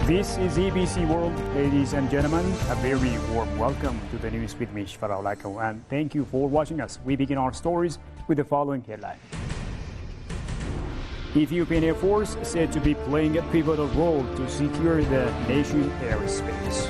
This is ABC World, ladies and gentlemen. A very warm welcome to the news with me, Shfarao Lako, and thank you for watching us. We begin our stories with the following headline. Ethiopian Air Force said to be playing a pivotal role to secure the nation's airspace.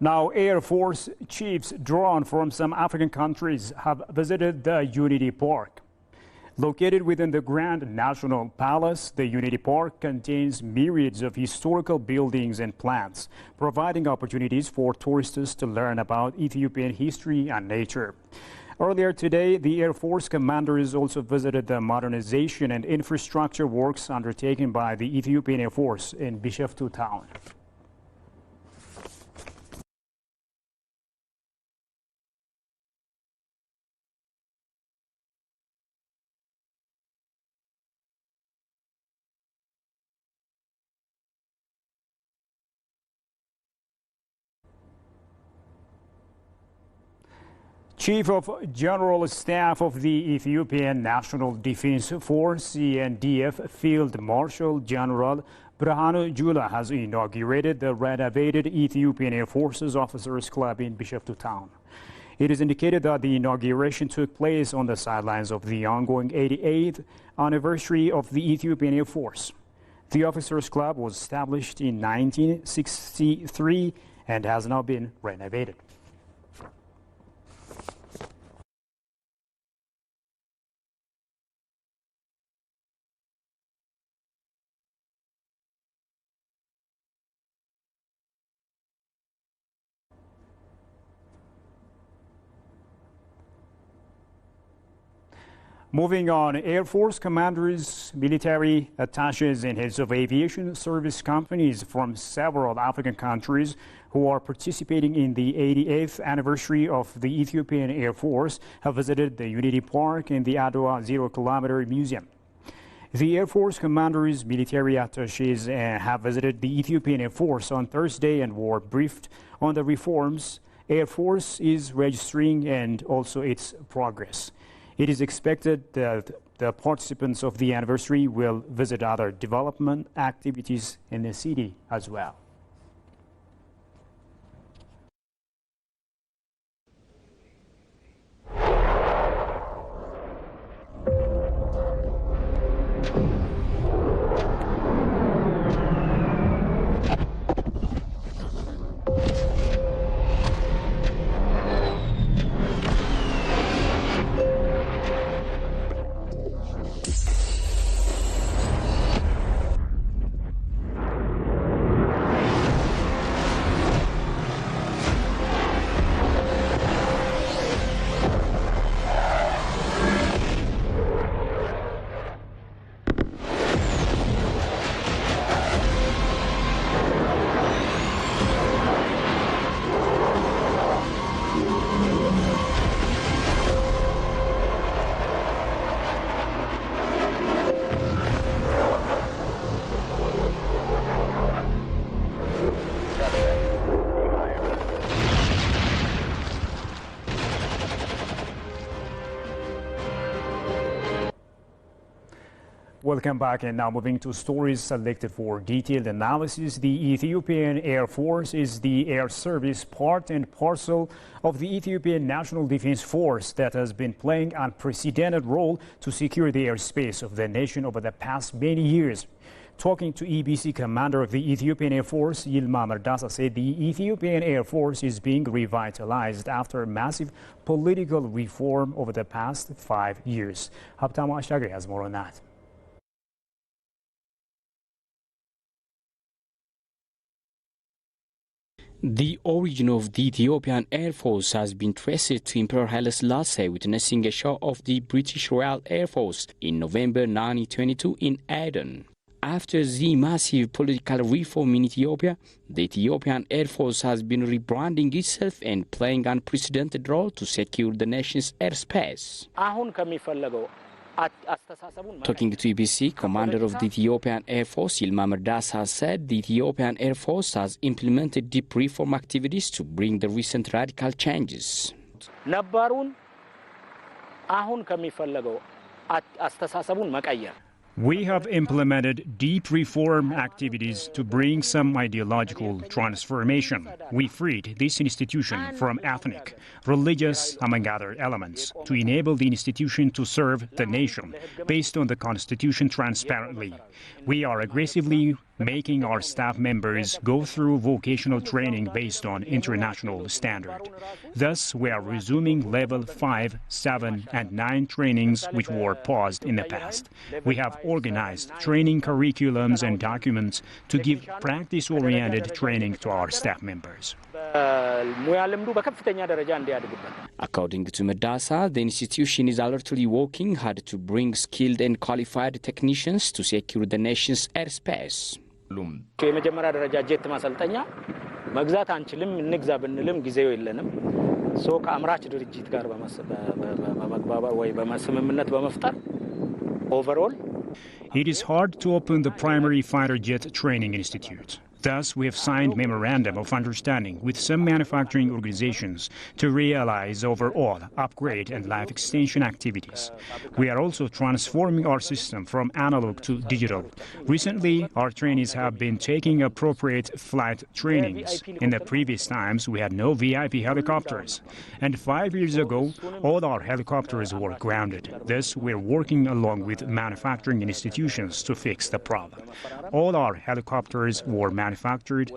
Now, Air Force chiefs drawn from some African countries have visited the Unity Park. Located within the Grand National Palace, the Unity Park contains myriads of historical buildings and plants, providing opportunities for tourists to learn about Ethiopian history and nature. Earlier today, the Air Force commanders also visited the modernization and infrastructure works undertaken by the Ethiopian Air Force in Bishoftu town. Chief of General Staff of the Ethiopian National Defense Force, ENDF, Field Marshal General Birhanu Jula has inaugurated the renovated Ethiopian Air Force's Officers Club in Bishoftu town. It is indicated that the inauguration took place on the sidelines of the ongoing 88th anniversary of the Ethiopian Air Force. The Officers Club was established in 1963 and has now been renovated. Moving on, Air Force commanders, military attaches, and heads of aviation service companies from several African countries who are participating in the 88th anniversary of the Ethiopian Air Force have visited the Unity Park and the Adwa Zero Kilometer Museum. The Air Force commanders, military attaches have visited the Ethiopian Air Force on Thursday and were briefed on the reforms Air Force is registering and also its progress. It is expected that the participants of the anniversary will visit other development activities in the city as well. Welcome back, and now moving to stories selected for detailed analysis. The Ethiopian Air Force is the air service part and parcel of the Ethiopian National Defense Force that has been playing an unprecedented role to secure the airspace of the nation over the past many years. Talking to EBC, commander of the Ethiopian Air Force, Yilma Merdasa, said the Ethiopian Air Force is being revitalized after massive political reform over the past 5 years. Habtamu Ashagri has more on that. The origin of the Ethiopian Air Force has been traced to Emperor Haile Selassie witnessing a show of the British Royal Air Force in November 1922 in Aden. After the massive political reform in Ethiopia, the Ethiopian Air Force has been rebranding itself and playing an unprecedented role to secure the nation's airspace. Talking to EBC, commander of the Ethiopian Air Force, Yilma Merdasa, said the Ethiopian Air Force has implemented deep reform activities to bring the recent radical changes. We have implemented deep reform activities to bring some ideological transformation. We freed this institution from ethnic, religious, among other elements, to enable the institution to serve the nation based on the Constitution transparently. We are aggressively making our staff members go through vocational training based on international standard. Thus, we are resuming level 5, 7, and 9 trainings which were paused in the past. We have organized training curriculums and documents to give practice-oriented training to our staff members. According to Merdasa, the institution is alertly working hard to bring skilled and qualified technicians to secure the nation's airspace. የመጀመሪያ ደረጃ ጄት ማሰልጠኛ መግዛት አንችልም እንግዛ ብንልም ጊዜው የለንም ከአምራች ድርጅት ጋር በመግባባት ወይ በመስምምነት በመፍጠር overall It is hard to open the primary fighter jet training institute. Thus, we have signed memorandum of understanding with some manufacturing organizations to realize overall upgrade and life extension activities. We are also transforming our system from analog to digital. Recently, our trainees have been taking appropriate flight trainings. In the previous times, we had no VIP helicopters. And 5 years ago, all our helicopters were grounded. Thus, we're working along with manufacturing institutions to fix the problem. All our helicopters were manufactured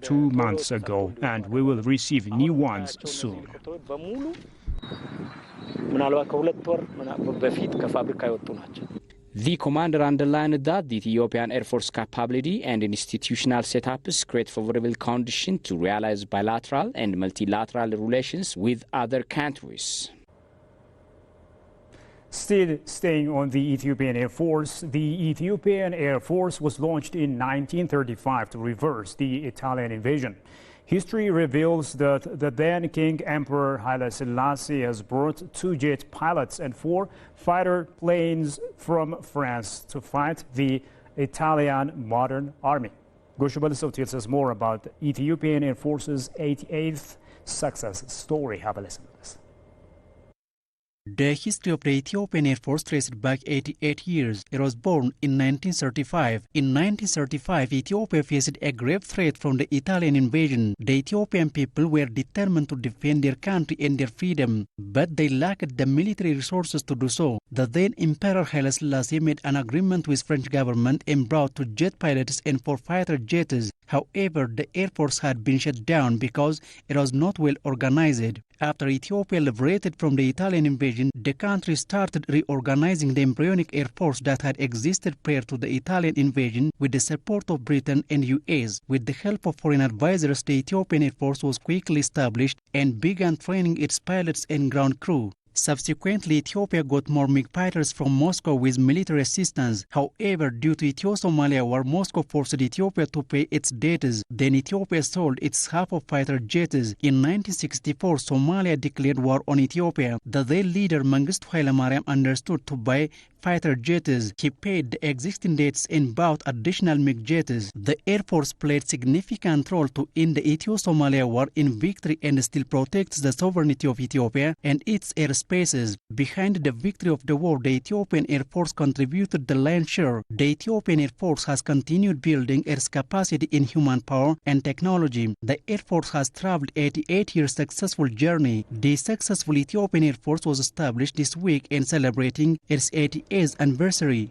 2 months ago, and we will receive new ones soon. The commander underlined that the Ethiopian Air Force capability and institutional setups create favorable conditions to realize bilateral and multilateral relations with other countries. Still staying on the Ethiopian Air Force, the Ethiopian Air Force was launched in 1935 to reverse the Italian invasion. History reveals that the then King Emperor Haile Selassie has brought 2 jet pilots and 4 fighter planes from France to fight the Italian modern army. Gosha Balisov tells us more about the Ethiopian Air Force's 88th success story. Have a listen to this. The history of the Ethiopian Air Force traced back 88 years. It was born in 1935. In 1935, Ethiopia faced a grave threat from the Italian invasion. The Ethiopian people were determined to defend their country and their freedom, but they lacked the military resources to do so. The then Emperor Haile Selassie made an agreement with French government and brought 2 jet pilots and 4 fighter jets. However, the Air Force had been shut down because it was not well organized. After Ethiopia liberated from the Italian invasion, the country started reorganizing the embryonic Air Force that had existed prior to the Italian invasion with the support of Britain and US. With the help of foreign advisors, the Ethiopian Air Force was quickly established and began training its pilots and ground crew. Subsequently, Ethiopia got more MiG fighters from Moscow with military assistance. However, due to Ethio-Somalia War, Moscow forced Ethiopia to pay its debts. Then Ethiopia sold its half of fighter jets. In 1964, Somalia declared war on Ethiopia. The then leader Mengistu Haile Mariam understood to buy fighter jets. He paid the existing debts and bought additional MiG jets. The Air Force played significant role to end the Ethio-Somalia War in victory and still protects the sovereignty of Ethiopia and its airspaces. Behind the victory of the war, the Ethiopian Air Force contributed the lion's share. The Ethiopian Air Force has continued building its capacity in human power and technology. The Air Force has traveled 88 years successful journey. The successful Ethiopian Air Force was established this week and celebrating its 88th anniversary.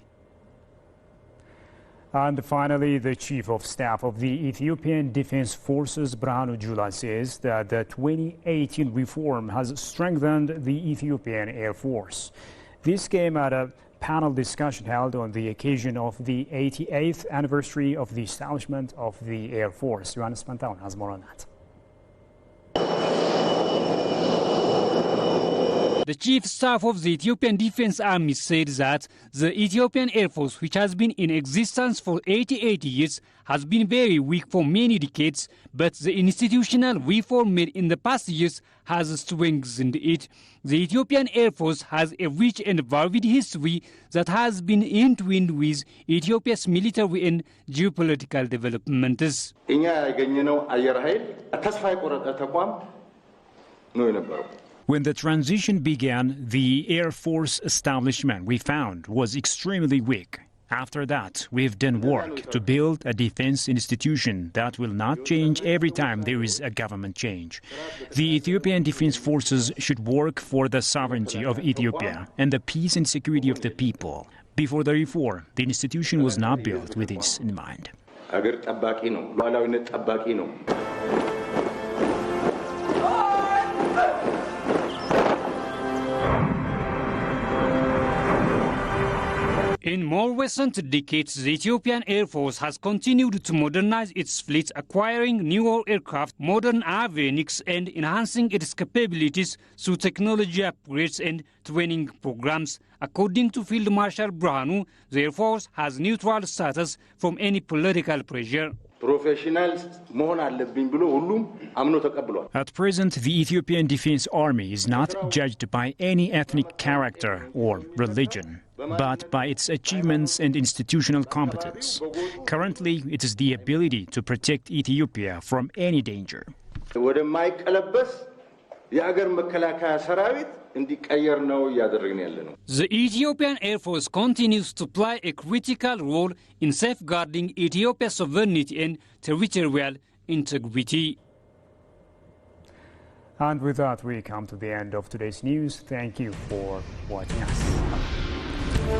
And finally, the Chief of Staff of the Ethiopian Defense Forces, Birhanu Jula, says that the 2018 reform has strengthened the Ethiopian Air Force. This came at a panel discussion held on the occasion of the 88th anniversary of the establishment of the Air Force. Johannes Pantaun has more on that. The Chief Staff of the Ethiopian Defense Army said that the Ethiopian Air Force, which has been in existence for 88 years, has been very weak for many decades, but the institutional reform made in the past years has strengthened it. The Ethiopian Air Force has a rich and varied history that has been entwined with Ethiopia's military and geopolitical developments. When the transition began, the Air Force establishment we found was extremely weak. After that, we've done work to build a defense institution that will not change every time there is a government change. The Ethiopian Defense Forces should work for the sovereignty of Ethiopia and the peace and security of the people. Before the reform, the institution was not built with this in mind. In more recent decades, the Ethiopian Air Force has continued to modernize its fleet, acquiring newer aircraft, modern avionics, and enhancing its capabilities through technology upgrades and training programs. According to Field Marshal Brahanu, the Air Force has neutral status from any political pressure. At present, the Ethiopian Defense Army is not judged by any ethnic character or religion, but by its achievements and institutional competence. Currently, it is the ability to protect Ethiopia from any danger. The Ethiopian Air Force continues to play a critical role in safeguarding Ethiopia's sovereignty and territorial integrity. And with that, we come to the end of today's news. Thank you for watching us.